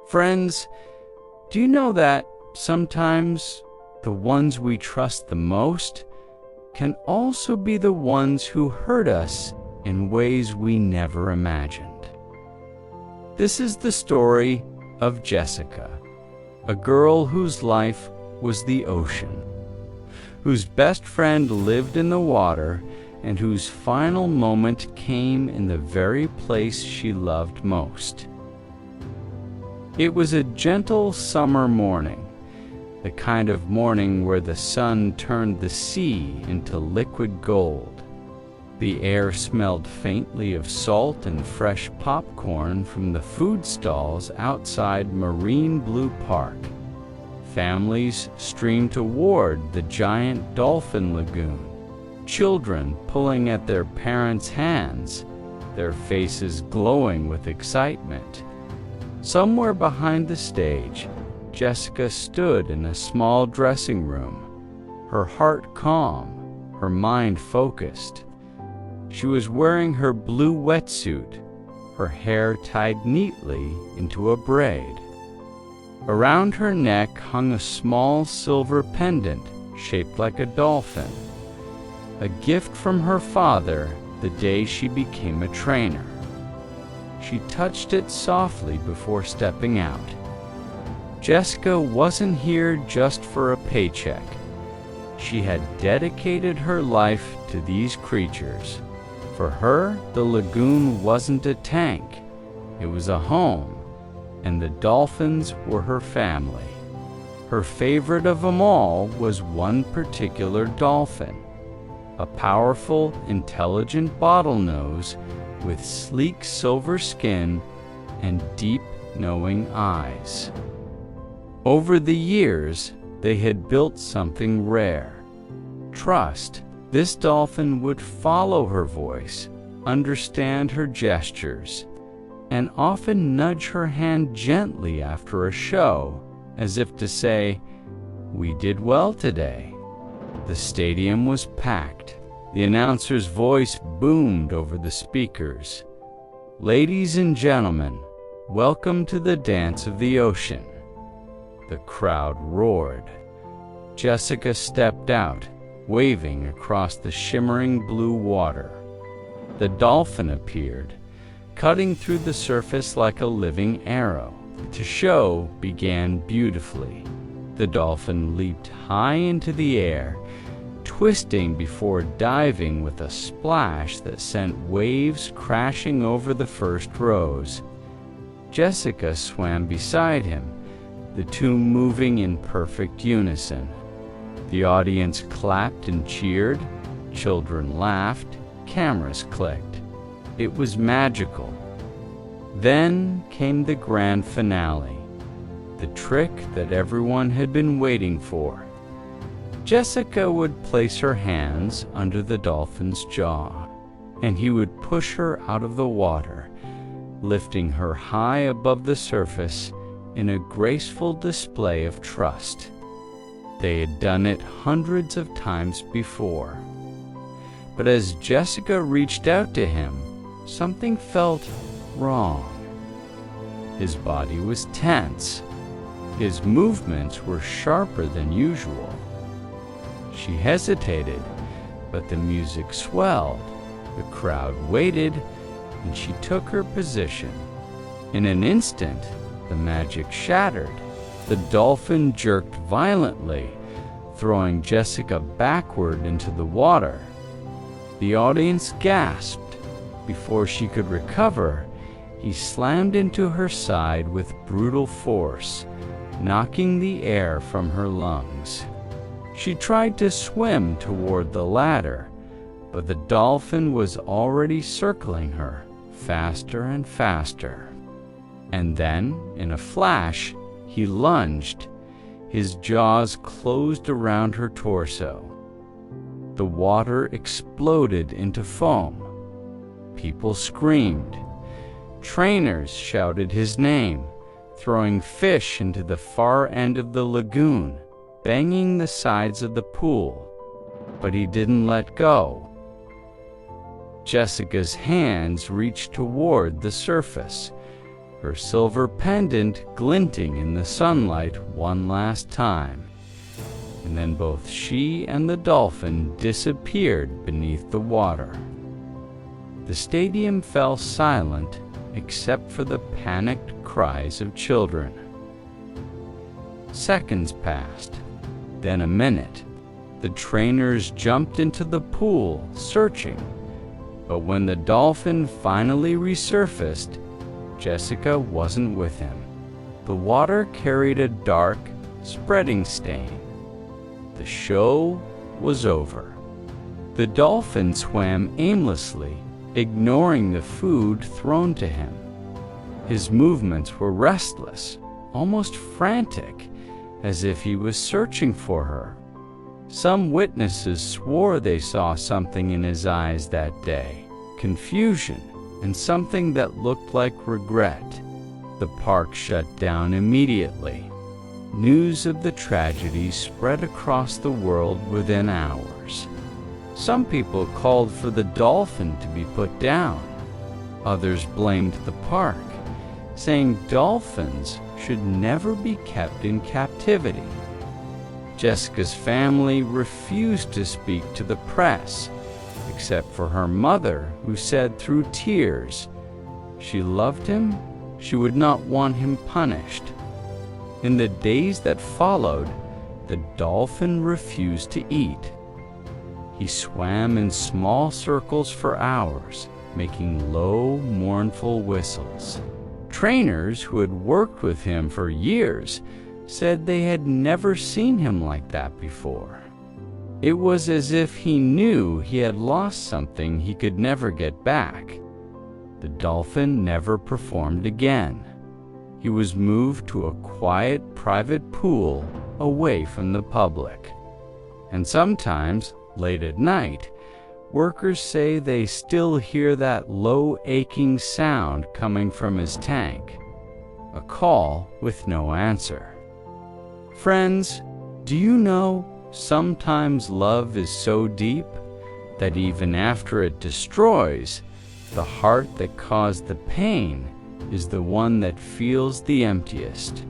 Friends, do you know that sometimes the ones we trust the most can also be the ones who hurt us in ways we never imagined? This is the story of Jessica, a girl whose life was the ocean, whose best friend lived in the water, and whose final moment came in the very place she loved most. It was a gentle summer morning, the kind of morning where the sun turned the sea into liquid gold. The air smelled faintly of salt and fresh popcorn from the food stalls outside Marine Blue Park. Families streamed toward the giant Dolphin lagoon, children pulling at their parents' hands, their faces glowing with excitement. Somewhere behind the stage, Jessica stood in a small dressing room, her heart calm, her mind focused. She was wearing her blue wetsuit, her hair tied neatly into a braid. Around her neck hung a small silver pendant shaped like a dolphin, a gift from her father the day she became a trainer. She touched it softly before stepping out. Jessica wasn't here just for a paycheck. She had dedicated her life to these creatures. For her, the lagoon wasn't a tank, it was a home, and the dolphins were her family. Her favorite of them all was one particular dolphin, a powerful, intelligent bottlenose with sleek silver skin and deep, knowing eyes. Over the years, they had built something rare: trust. This dolphin would follow her voice, understand her gestures, and often nudge her hand gently after a show, as if to say, "We did well today." The stadium was packed. The announcer's voice boomed over the speakers. "Ladies and gentlemen, welcome to the Dance of the Ocean." The crowd roared. Jessica stepped out, waving across the shimmering blue water. The dolphin appeared, cutting through the surface like a living arrow. The show began beautifully. The dolphin leaped high into the air, twisting before diving with a splash that sent waves crashing over the first rows. Jessica swam beside him, the two moving in perfect unison. The audience clapped and cheered, children laughed, cameras clicked. It was magical. Then came the grand finale, the trick that everyone had been waiting for. Jessica would place her hands under the dolphin's jaw, and he would push her out of the water, lifting her high above the surface in a graceful display of trust. They had done it hundreds of times before. But as Jessica reached out to him, something felt wrong. His body was tense. His movements were sharper than usual. She hesitated, but the music swelled. The crowd waited, and she took her position. In an instant, the magic shattered. The dolphin jerked violently, throwing Jessica backward into the water. The audience gasped. Before she could recover, he slammed into her side with brutal force, knocking the air from her lungs. She tried to swim toward the ladder, but the dolphin was already circling her, faster and faster. And then, in a flash, he lunged. His jaws closed around her torso. The water exploded into foam. People screamed. Trainers shouted his name, throwing fish into the far end of the lagoon, banging the sides of the pool. But he didn't let go. Jessica's hands reached toward the surface. her silver pendant glinting in the sunlight one last time. And then both she and the dolphin disappeared beneath the water. The stadium fell silent except for the panicked cries of children. Seconds passed, then a minute. The trainers jumped into the pool, searching. But when the dolphin finally resurfaced, Jessica wasn't with him. The water carried a dark, spreading stain. The show was over. The dolphin swam aimlessly, ignoring the food thrown to him. His movements were restless, almost frantic, as if he was searching for her. Some witnesses swore they saw something in his eyes that day, confusion and something that looked like regret. The park shut down immediately. News of the tragedy spread across the world within hours. Some people called for the dolphin to be put down. Others blamed the park, saying dolphins should never be kept in captivity. Jessica's family refused to speak to the press, except for her mother, who said through tears, she loved him, she would not want him punished. In the days that followed, the dolphin refused to eat. He swam in small circles for hours, making low, mournful whistles. Trainers who had worked with him for years said they had never seen him like that before. It was as if he knew he had lost something he could never get back. The dolphin never performed again. He was moved to a quiet, private pool away from the public. And sometimes, late at night, workers say they still hear that low, aching sound coming from his tank, a call with no answer. Friends, do you know sometimes love is so deep that even after it destroys, the heart that caused the pain is the one that feels the emptiest?